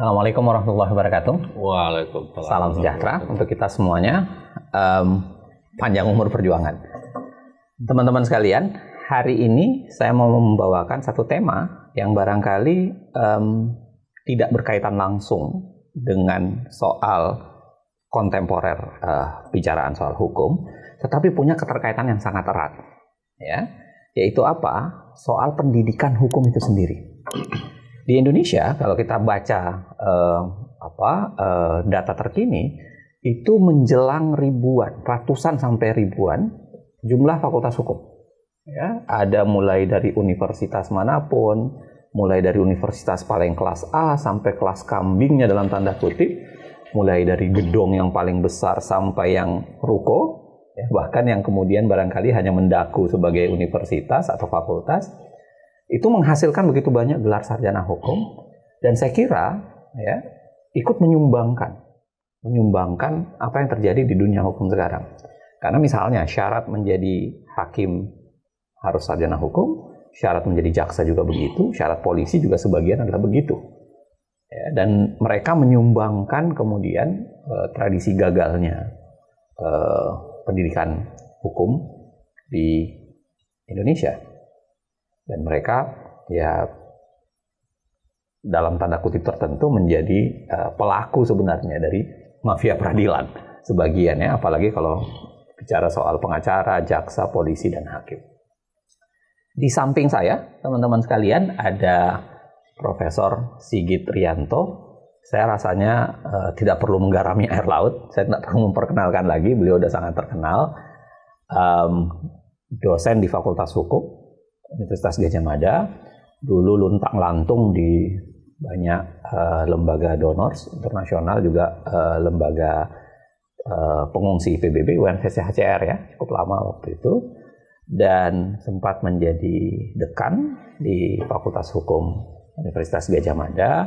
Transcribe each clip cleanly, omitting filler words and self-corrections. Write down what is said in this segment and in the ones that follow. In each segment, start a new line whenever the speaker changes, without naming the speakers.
Assalamualaikum warahmatullahi wabarakatuh.
Waalaikumsalam.
Salam sejahtera untuk kita semuanya. Panjang umur perjuangan. Teman-teman sekalian, hari ini saya mau membawakan satu tema yang barangkali tidak berkaitan langsung dengan soal kontemporer bicaraan soal hukum, tetapi punya keterkaitan yang sangat erat, ya, yaitu apa? Soal pendidikan hukum itu sendiri. Di Indonesia, kalau kita baca data terkini, itu menjelang ribuan, ratusan sampai ribuan jumlah fakultas hukum. Ya, ada mulai dari universitas manapun, mulai dari universitas paling kelas A sampai kelas kambingnya dalam tanda kutip, mulai dari gedung yang paling besar sampai yang ruko, ya, bahkan yang kemudian barangkali hanya mendaku sebagai universitas atau fakultas. Itu menghasilkan begitu banyak gelar sarjana hukum, dan saya kira ya ikut menyumbangkan apa yang terjadi di dunia hukum sekarang. Karena misalnya syarat menjadi hakim harus sarjana hukum, syarat menjadi jaksa juga begitu, syarat polisi juga sebagian adalah begitu. Ya, dan mereka menyumbangkan kemudian tradisi gagalnya pendidikan hukum di Indonesia. Dan mereka ya dalam tanda kutip tertentu menjadi pelaku sebenarnya dari mafia peradilan sebagiannya, apalagi kalau bicara soal pengacara, jaksa, polisi, dan hakim. Di samping saya, teman-teman sekalian, ada Profesor Sigit Rianto. Saya rasanya tidak perlu menggarami air laut, saya tidak perlu memperkenalkan lagi, beliau sudah sangat terkenal. Dosen di Fakultas Hukum Universitas Gadjah Mada, dulu luntang-lantung di banyak lembaga donors internasional, juga lembaga pengungsi PBB, UNHCR ya, cukup lama waktu itu, dan sempat menjadi dekan di Fakultas Hukum Universitas Gadjah Mada,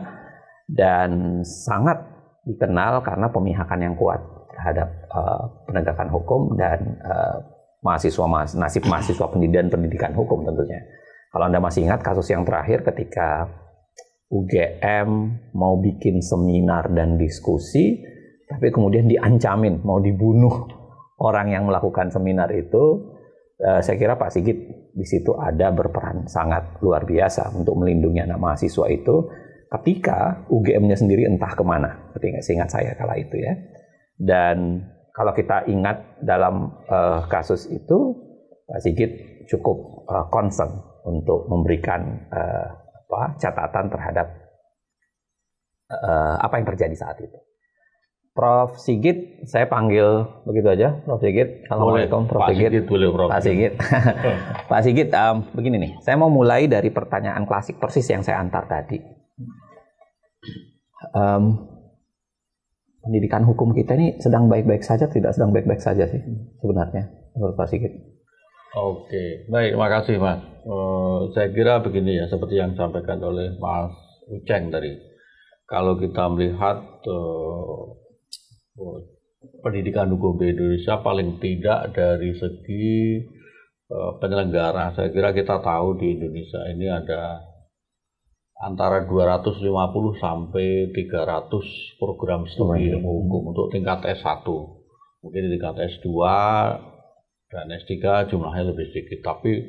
dan sangat dikenal karena pemihakan yang kuat terhadap penegakan hukum dan nasib mahasiswa pendidikan hukum tentunya. Kalau Anda masih ingat kasus yang terakhir ketika UGM mau bikin seminar dan diskusi, tapi kemudian diancamin mau dibunuh orang yang melakukan seminar itu, saya kira Pak Sigit di situ ada berperan sangat luar biasa untuk melindungi anak mahasiswa itu ketika UGM-nya sendiri entah kemana, seingat saya kala itu ya. Dan kalau kita ingat dalam kasus itu, Pak Sigit cukup concern untuk memberikan catatan terhadap apa yang terjadi saat itu. Prof. Sigit, saya panggil begitu aja, Prof. Sigit. Assalamualaikum, Prof. Sigit. Pak Sigit. Pak Sigit, begini nih, saya mau mulai dari pertanyaan klasik persis yang saya antar tadi. Pendidikan hukum kita ini sedang baik-baik saja, tidak sedang baik-baik saja sih sebenarnya, menurut Pak Sigit?
Oke, baik, terima kasih Mas. Saya kira begini ya, seperti yang disampaikan oleh Mas Uceng tadi. Kalau kita melihat pendidikan hukum di Indonesia, paling tidak dari segi penyelenggara, saya kira kita tahu di Indonesia ini ada antara 250 sampai 300 program studi ilmu hukum untuk tingkat S1. Mungkin di tingkat S2 dan S3 jumlahnya lebih sedikit. Tapi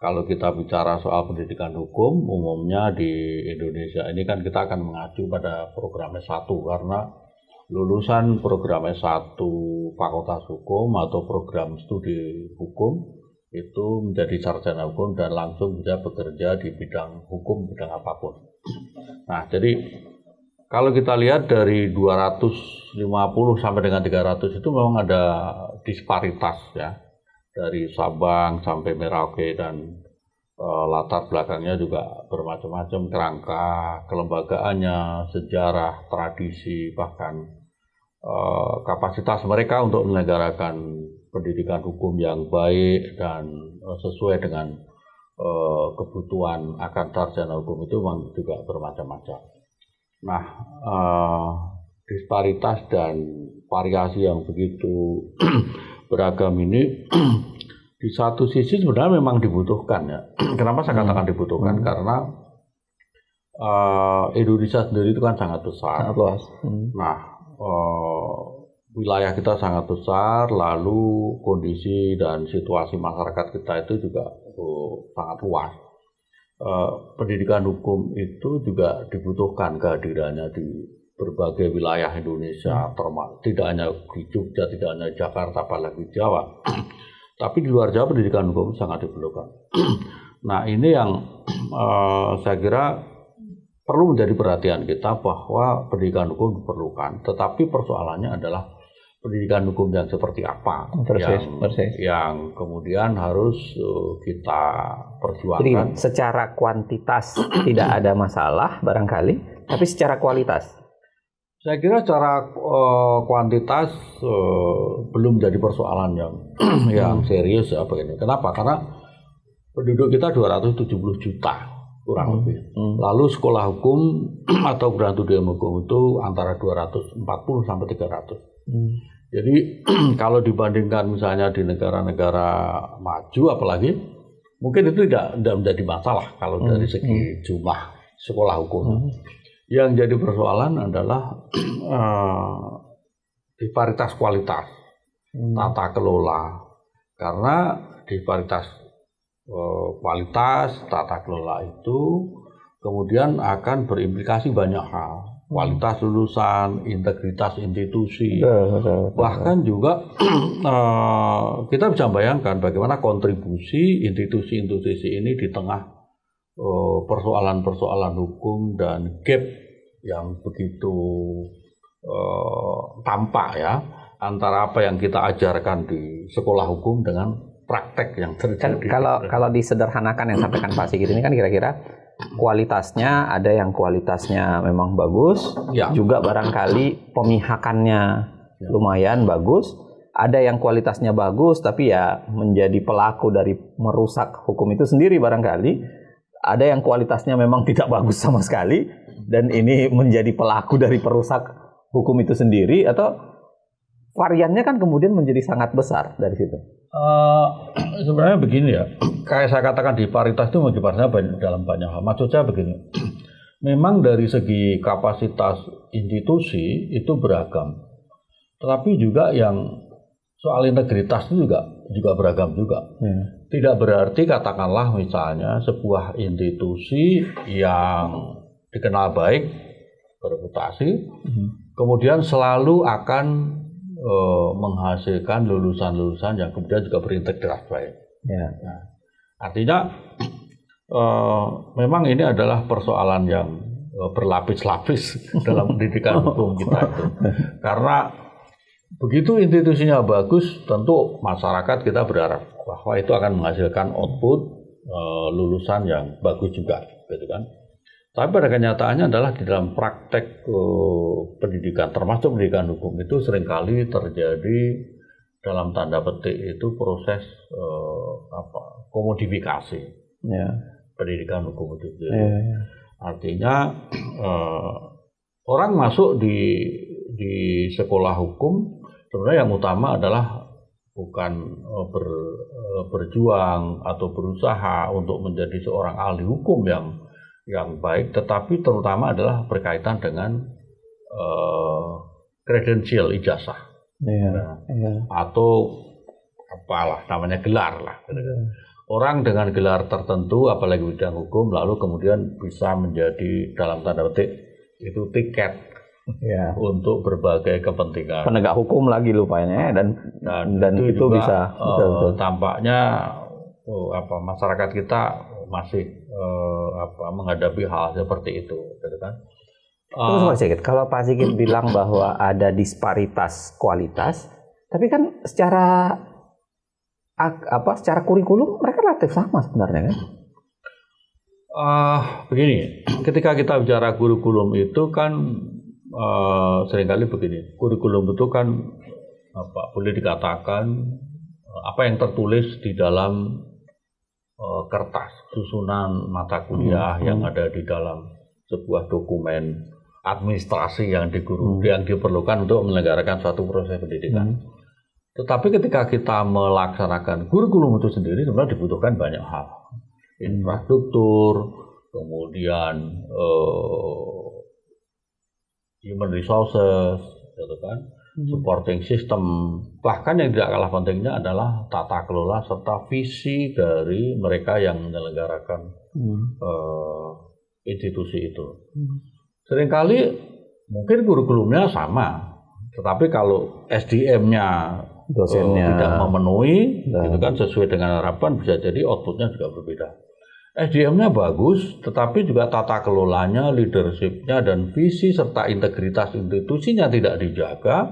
kalau kita bicara soal pendidikan hukum, umumnya di Indonesia ini kan kita akan mengacu pada program S1, karena lulusan program S1 Fakultas Hukum atau program studi hukum itu menjadi sarjana hukum dan langsung bisa bekerja di bidang hukum, bidang apapun. Nah, jadi kalau kita lihat dari 250 sampai dengan 300 itu memang ada disparitas ya. Dari Sabang sampai Merauke, dan latar belakangnya juga bermacam-macam, kerangka kelembagaannya, sejarah, tradisi, bahkan kapasitas mereka untuk menyelenggarakan pendidikan hukum yang baik dan sesuai dengan kebutuhan akan sarjana hukum itu memang juga bermacam-macam. Nah, disparitas dan variasi yang begitu beragam ini di satu sisi sebenarnya memang dibutuhkan ya. Kenapa saya katakan dibutuhkan? Karena Indonesia sendiri itu kan sangat besar.
Sangat luas.
Nah, wilayah kita sangat besar, lalu kondisi dan situasi masyarakat kita itu juga sangat luas. Pendidikan hukum itu juga dibutuhkan kehadirannya di berbagai wilayah Indonesia, tidak hanya di Jogja, tidak hanya Jakarta, apalagi Jawa. Tapi di luar Jawa pendidikan hukum sangat diperlukan. Nah, ini yang saya kira perlu menjadi perhatian kita bahwa pendidikan hukum diperlukan, tetapi persoalannya adalah pendidikan hukum yang seperti apa yang kemudian harus kita perjuangkan.
Jadi secara kuantitas tidak ada masalah barangkali, tapi secara kualitas.
Saya kira secara kuantitas belum jadi persoalan yang serius apa ini. Kenapa? Karena penduduk kita 270 juta kurang lebih. Lalu sekolah hukum atau perguruan tinggi hukum itu antara 240 sampai 300. Jadi kalau dibandingkan misalnya di negara-negara maju apalagi, mungkin itu tidak menjadi masalah kalau dari segi jumlah sekolah hukum. Yang jadi persoalan adalah disparitas kualitas tata kelola, karena disparitas kualitas tata kelola itu kemudian akan berimplikasi banyak hal, kualitas lulusan, integritas institusi, bahkan juga kita bisa bayangkan bagaimana kontribusi institusi-institusi ini di tengah persoalan-persoalan hukum dan gap yang begitu tampak ya antara apa yang kita ajarkan di sekolah hukum dengan praktek yang terjadi.
Kalau disederhanakan yang sampaikan Pak Sigit ini kan kira-kira kualitasnya ada yang kualitasnya memang bagus, juga barangkali pemihakannya lumayan bagus, ada yang kualitasnya bagus tapi ya menjadi pelaku dari merusak hukum itu sendiri barangkali, ada yang kualitasnya memang tidak bagus sama sekali dan ini menjadi pelaku dari perusak hukum itu sendiri, atau variannya kan kemudian menjadi sangat besar dari situ.
Sebenarnya begini ya, kayak saya katakan disparitas itu disparitasnya dalam banyak hal. Maksud saya begini, memang dari segi kapasitas institusi itu beragam, tetapi juga yang soal integritas itu juga beragam juga. Tidak berarti katakanlah misalnya sebuah institusi yang dikenal baik, bereputasi, kemudian selalu akan menghasilkan lulusan-lulusan yang kemudian juga berintegritas baik. Nah, artinya memang ini adalah persoalan yang berlapis-lapis dalam pendidikan hukum kita itu. Karena begitu institusinya bagus, tentu masyarakat kita berharap bahwa itu akan menghasilkan output lulusan yang bagus juga, gitu kan. Tapi pada kenyataannya adalah di dalam praktek pendidikan, termasuk pendidikan hukum itu seringkali terjadi dalam tanda petik itu proses komodifikasi pendidikan hukum itu. Artinya orang masuk di sekolah hukum sebenarnya yang utama adalah bukan berjuang atau berusaha untuk menjadi seorang ahli hukum yang baik, tetapi terutama adalah berkaitan dengan kredensial ijazah atau apalah namanya gelar lah. Orang dengan gelar tertentu, apalagi bidang hukum, lalu kemudian bisa menjadi dalam tanda petik itu tiket untuk berbagai kepentingan.
Penegak hukum lagi lupanya dan itu juga, bisa
tampaknya masyarakat kita masih menghadapi hal seperti itu, gitu kan?
Terus Pak Sigit, kalau Pak Sigit bilang bahwa ada disparitas kualitas, tapi kan secara kurikulum mereka relatif sama sebenarnya kan?
Begini, ketika kita bicara kurikulum itu kan seringkali begini, kurikulum itu kan boleh dikatakan apa yang tertulis di dalam kertas susunan mata kuliah yang ada di dalam sebuah dokumen administrasi yang diperlukan untuk menyelenggarakan suatu proses pendidikan. Tetapi ketika kita melaksanakan kurikulum itu sendiri sebenarnya dibutuhkan banyak hal, infrastruktur, kemudian human resources, gitu kan, supporting system, bahkan yang tidak kalah pentingnya adalah tata kelola serta visi dari mereka yang menyelenggarakan institusi itu. Seringkali mungkin kurikulumnya sama, tetapi kalau SDM-nya
dosennya
tidak memenuhi, gitu kan, sesuai dengan harapan, bisa jadi outputnya juga berbeda. SDM-nya bagus, tetapi juga tata kelolanya, leadership-nya, dan visi serta integritas institusinya tidak dijaga,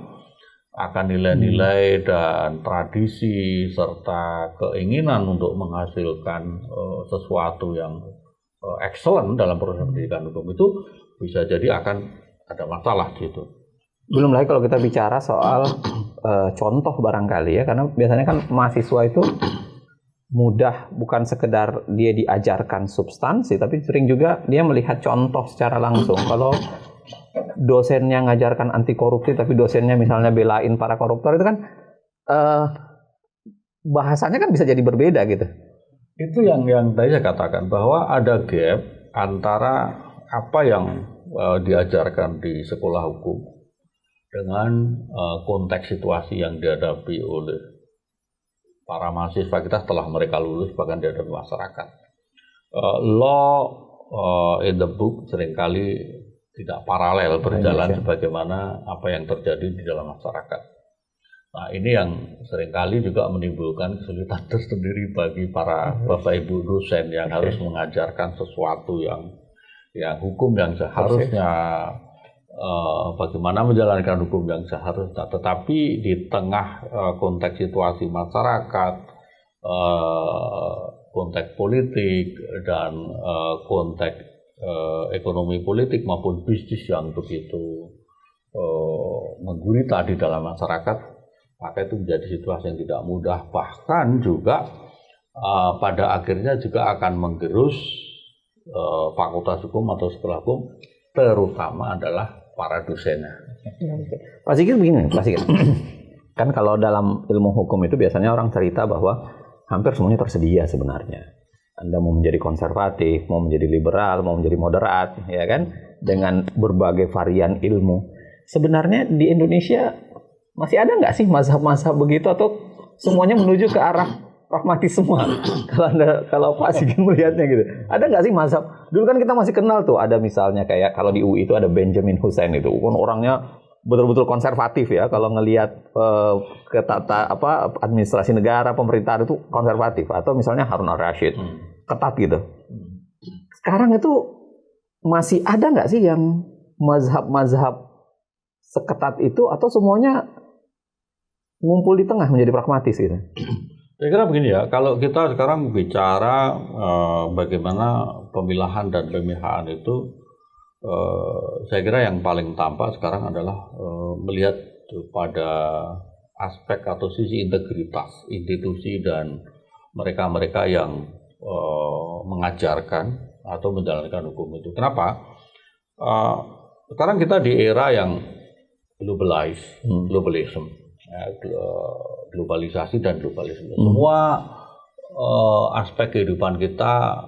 akan nilai-nilai dan tradisi serta keinginan untuk menghasilkan sesuatu yang excellent dalam proses pendidikan hukum itu bisa jadi akan ada masalah gitu.
Belum lagi kalau kita bicara soal contoh barangkali ya, karena biasanya kan mahasiswa itu mudah bukan sekedar dia diajarkan substansi, tapi sering juga dia melihat contoh secara langsung. Kalau dosennya ngajarkan anti korupsi, tapi dosennya misalnya belain para koruptor, itu kan bahasanya kan bisa jadi berbeda gitu.
Itu yang tadi saya katakan, bahwa ada gap antara apa yang diajarkan di sekolah hukum dengan konteks situasi yang dihadapi oleh para mahasiswa kita setelah mereka lulus, bahkan dihadapi masyarakat. Law in the book seringkali tidak paralel berjalan sebagaimana apa yang terjadi di dalam masyarakat. Nah, ini yang seringkali juga menimbulkan kesulitan tersendiri bagi para bapak ibu dosen yang harus mengajarkan sesuatu yang hukum yang seharusnya, bagaimana menjalankan hukum yang seharusnya, tetapi di tengah konteks situasi masyarakat, konteks politik, dan konteks ekonomi politik maupun bisnis yang begitu menggurita di dalam masyarakat, maka itu menjadi situasi yang tidak mudah, bahkan juga pada akhirnya juga akan menggerus fakultas hukum atau sekolah hukum, terutama adalah para dosennya.
Pak Sigit begini, Pak Sigit. Kan kalau dalam ilmu hukum itu biasanya orang cerita bahwa hampir semuanya tersedia sebenarnya. Anda mau menjadi konservatif, mau menjadi liberal, mau menjadi moderat, ya kan, dengan berbagai varian ilmu. Sebenarnya di Indonesia masih ada nggak sih mazhab-mazhab begitu, atau semuanya menuju ke arah pragmatis semua? Kalau Pak Sigit melihatnya gitu, ada nggak sih mazhab? Dulu kan kita masih kenal tuh, ada misalnya kayak kalau di UI itu ada Benjamin Hussein, itu kan orangnya betul-betul konservatif ya. Kalau ngelihat administrasi negara, pemerintahan itu konservatif. Atau misalnya Harun al-Rashid, ketat gitu. Sekarang itu masih ada nggak sih yang mazhab-mazhab seketat itu, atau semuanya ngumpul di tengah menjadi pragmatis gitu?
Saya kira begini ya, kalau kita sekarang bicara bagaimana pemilahan dan pemihakan itu, saya kira yang paling tampak sekarang adalah melihat pada aspek atau sisi integritas institusi dan mereka-mereka yang mengajarkan atau menjalankan hukum itu. Kenapa? Sekarang kita di era yang globalism, globalisasi dan globalisme. Semua aspek kehidupan kita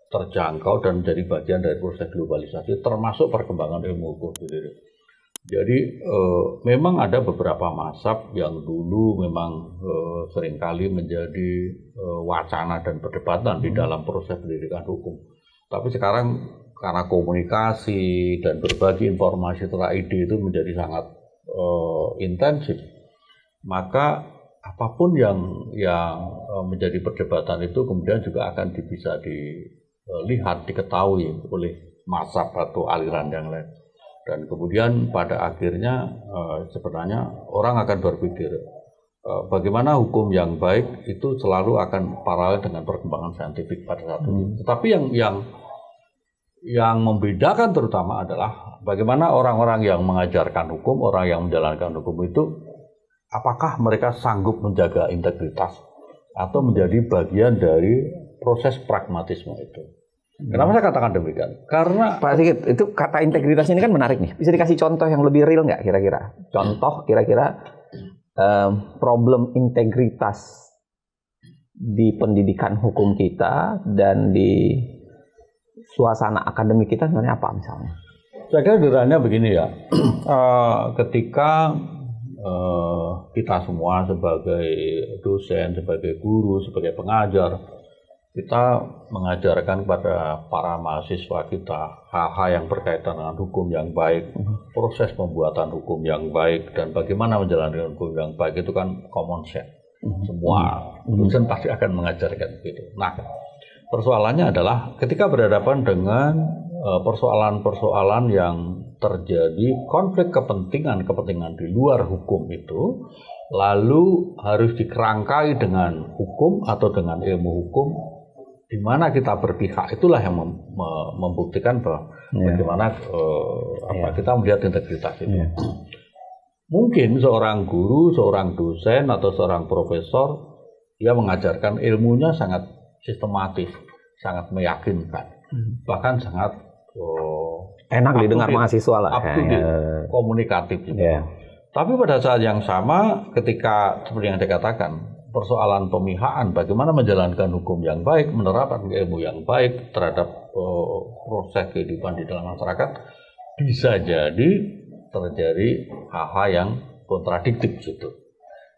terjangkau dan menjadi bagian dari proses globalisasi, termasuk perkembangan ilmu hukum sendiri. Jadi memang ada beberapa mazhab yang dulu memang seringkali menjadi wacana dan perdebatan di dalam proses pendidikan hukum. Tapi sekarang karena komunikasi dan berbagi informasi serta ide itu menjadi sangat intensif, maka apapun yang menjadi perdebatan itu kemudian juga akan bisa dilihat, diketahui oleh mazhab atau aliran yang lain. Dan kemudian pada akhirnya sebenarnya orang akan berpikir bagaimana hukum yang baik itu selalu akan paralel dengan perkembangan saintifik pada saat itu. Tetapi yang membedakan terutama adalah bagaimana orang-orang yang mengajarkan hukum, orang yang menjalankan hukum itu, apakah mereka sanggup menjaga integritas atau menjadi bagian dari proses pragmatisme itu. Kenapa saya katakan demikian? Karena
Pak Sigit, itu kata integritas ini kan menarik nih. Bisa dikasih contoh yang lebih real nggak kira-kira? Contoh kira-kira problem integritas di pendidikan hukum kita dan di suasana akademik kita sebenarnya apa misalnya?
Saya kira sederhananya begini ya, ketika kita semua sebagai dosen, sebagai guru, sebagai pengajar, kita mengajarkan kepada para mahasiswa kita hal-hal yang berkaitan dengan hukum yang baik, proses pembuatan hukum yang baik, dan bagaimana menjalankan hukum yang baik itu kan common sense. Semua dosen pasti akan mengajarkan begitu. Nah, persoalannya adalah ketika berhadapan dengan persoalan-persoalan yang terjadi konflik kepentingan di luar hukum itu, lalu harus dikerangkai dengan hukum atau dengan ilmu hukum, di mana kita berpihak, itulah yang membuktikan bahwa bagaimana kita melihat integritas itu. Mungkin seorang guru, seorang dosen, atau seorang profesor, dia mengajarkan ilmunya sangat sistematis, sangat meyakinkan, bahkan sangat
enak didengar mahasiswa lah,
komunikatif juga. Tapi pada saat yang sama, ketika seperti yang saya katakan, persoalan pemihakan, bagaimana menjalankan hukum yang baik, menerapkan ilmu yang baik terhadap proses kehidupan di dalam masyarakat, bisa jadi terjadi hal-hal yang kontradiktif gitu.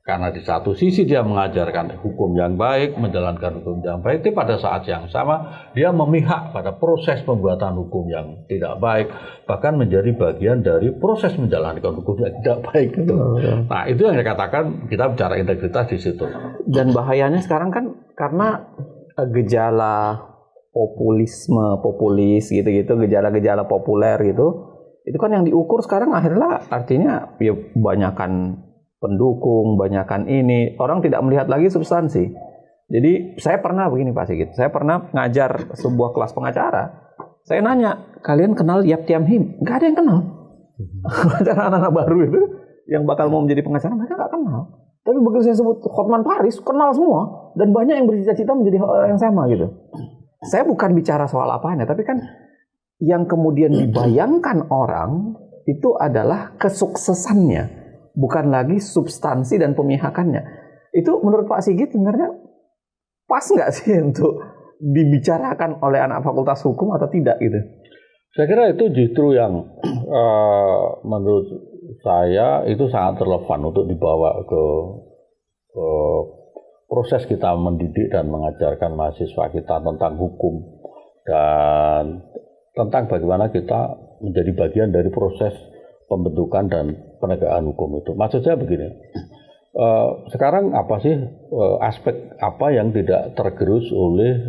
Karena di satu sisi dia mengajarkan hukum yang baik, menjalankan hukum yang baik, tapi pada saat yang sama dia memihak pada proses pembuatan hukum yang tidak baik, bahkan menjadi bagian dari proses menjalankan hukum yang tidak baik gitu. Nah, itu yang saya katakan, kita bicara integritas di situ.
Dan bahayanya sekarang kan karena gejala populis gitu-gitu, gejala-gejala populer gitu, itu kan yang diukur sekarang akhirnya artinya ya banyakan pendukung, banyakan ini, orang tidak melihat lagi substansi. Jadi saya pernah begini Pak Sigit, saya pernah ngajar sebuah kelas pengacara. Saya nanya, kalian kenal Yap Thiam Him? Nggak ada yang kenal. Pengacara anak-anak baru itu yang bakal mau menjadi pengacara, mereka nggak kenal. Tapi begitu saya sebut Hotman Paris, kenal semua. Dan banyak yang bercita-cita menjadi orang yang sama gitu. Saya bukan bicara soal apanya, tapi kan yang kemudian dibayangkan orang itu adalah kesuksesannya, bukan lagi substansi dan pemihakannya. Itu menurut Pak Sigit sebenarnya pas nggak sih untuk dibicarakan oleh anak fakultas hukum atau tidak gitu?
Saya kira itu justru yang menurut saya itu sangat relevan untuk dibawa ke proses kita mendidik dan mengajarkan mahasiswa kita tentang hukum dan tentang bagaimana kita menjadi bagian dari proses pembentukan dan penegakan hukum itu. Maksud saya begini, sekarang apa sih aspek apa yang tidak tergerus oleh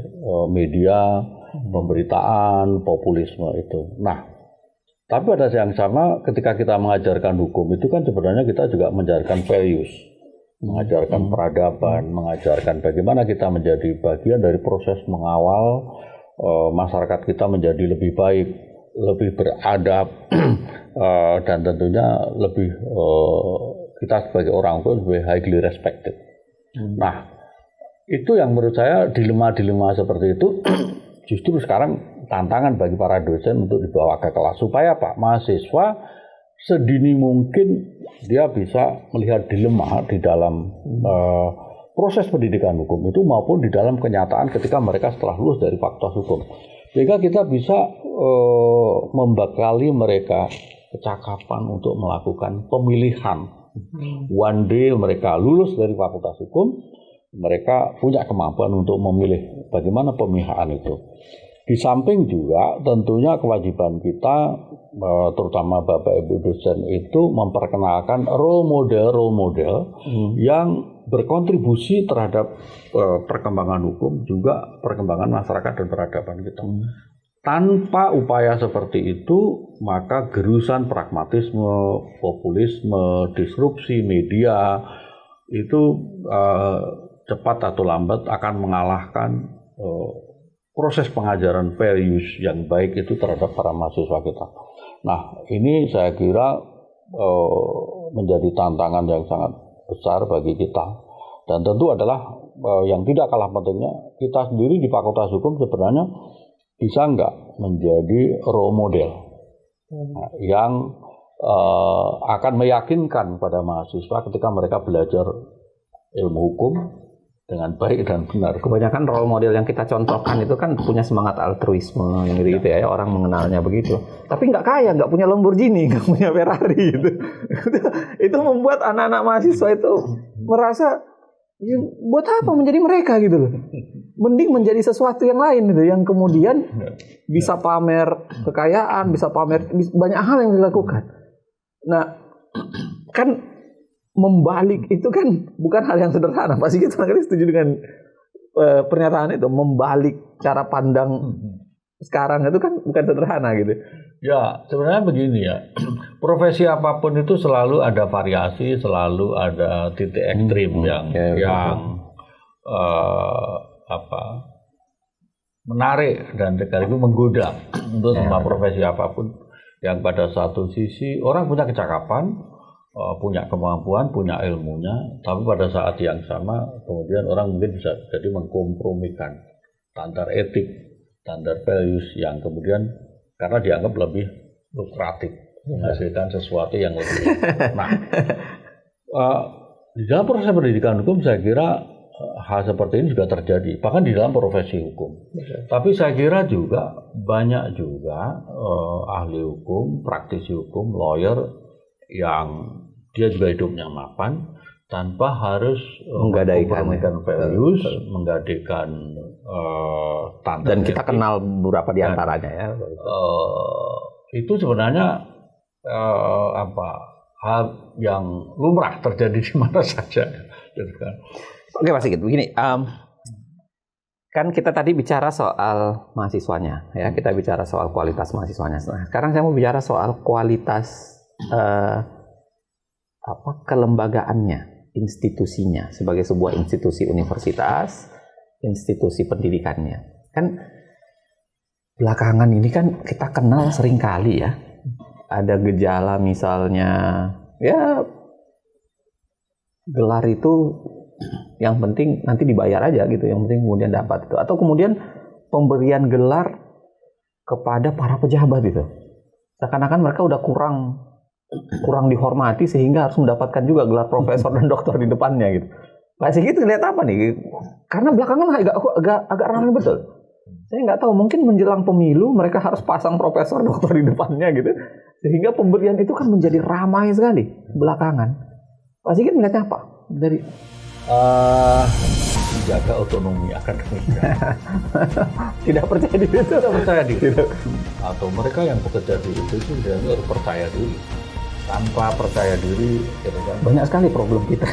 media, pemberitaan, populisme itu. Nah, tapi pada saat yang sama ketika kita mengajarkan hukum itu kan sebenarnya kita juga mengajarkan values, mengajarkan peradaban, mengajarkan bagaimana kita menjadi bagian dari proses mengawal masyarakat kita menjadi lebih baik, lebih beradab, dan tentunya lebih kita sebagai orang tua lebih highly respected. Nah, itu yang menurut saya dilema-dilema seperti itu justru sekarang tantangan bagi para dosen untuk dibawa ke kelas supaya Pak mahasiswa sedini mungkin dia bisa melihat dilema di dalam proses pendidikan hukum itu maupun di dalam kenyataan ketika mereka setelah lulus dari fakultas hukum. Sehingga kita bisa membekali mereka kecakapan untuk melakukan pemilihan. One day mereka lulus dari fakultas hukum, mereka punya kemampuan untuk memilih bagaimana pemihakan itu. Di samping juga tentunya kewajiban kita, terutama Bapak Ibu dosen itu memperkenalkan role model yang berkontribusi terhadap perkembangan hukum, juga perkembangan masyarakat dan peradaban kita. Tanpa upaya seperti itu, maka gerusan pragmatisme, populisme, disrupsi media itu cepat atau lambat akan mengalahkan proses pengajaran values yang baik itu terhadap para mahasiswa kita. Nah, ini saya kira menjadi tantangan yang sangat besar bagi kita. Dan tentu adalah yang tidak kalah pentingnya, kita sendiri di Fakultas Hukum sebenarnya bisa nggak menjadi role model yang akan meyakinkan pada mahasiswa ketika mereka belajar ilmu hukum, dengan baik dan benar.
Kebanyakan role model yang kita contohkan itu kan punya semangat altruisme yang gitu ya, orang mengenalnya begitu. Tapi nggak kaya, nggak punya Lamborghini, nggak punya Ferrari gitu. Itu membuat anak-anak mahasiswa itu merasa ya, buat apa menjadi mereka gitu loh. Mending menjadi sesuatu yang lain gitu, yang kemudian bisa pamer kekayaan, bisa pamer banyak hal yang dilakukan. Nah, kan membalik itu kan bukan hal yang sederhana. Pasti kita setuju dengan pernyataan itu. Membalik cara pandang sekarang itu kan bukan sederhana gitu.
Ya, sebenarnya begini ya. Profesi apapun itu selalu ada variasi, selalu ada titik ekstrim yang menarik dan sekaligus menggoda untuk semua profesi apapun. Yang pada satu sisi orang punya kecakapan, punya kemampuan, punya ilmunya, tapi pada saat yang sama kemudian orang mungkin bisa jadi mengkompromikan standar etik, standar values yang kemudian karena dianggap lebih lukratif, menghasilkan sesuatu yang lebih. Nah, di dalam proses pendidikan hukum saya kira hal seperti ini juga terjadi, bahkan di dalam profesi hukum. Tapi saya kira juga banyak juga ahli hukum, praktisi hukum, lawyer yang dia juga hidupnya mapan tanpa harus
menggadaikan
values, menggadaikan standar.
Dan kita kenal beberapa di antaranya ya.
Itu sebenarnya hal yang lumrah terjadi di mana saja.
Oke Pak Sigit, begini. Kan kita tadi bicara soal mahasiswanya, ya kita bicara soal kualitas mahasiswanya. Nah, sekarang saya mau bicara soal kualitas kelembagaannya, institusinya sebagai sebuah institusi universitas, institusi pendidikannya. Kan belakangan ini kan kita kenal sering kali ya, ada gejala misalnya ya gelar itu yang penting nanti dibayar aja gitu, yang penting kemudian dapat itu, atau kemudian pemberian gelar kepada para pejabat itu, seakan-akan mereka udah kurang dihormati sehingga harus mendapatkan juga gelar profesor dan doktor di depannya gitu. Pak Sigit ngeliat apa nih? Karena belakangan agak ramai betul. Saya nggak tahu, mungkin menjelang pemilu mereka harus pasang profesor doktor di depannya gitu, sehingga pemberian itu kan menjadi ramai sekali belakangan. Pak Sigit ngeliatnya apa dari?
Menjaga otonomi akademik.
Tidak percaya diri itu?
Tidak percaya diri. Atau mereka yang bekerja di itu harus percaya diri. Tanpa percaya diri,
banyak sekali problem kita.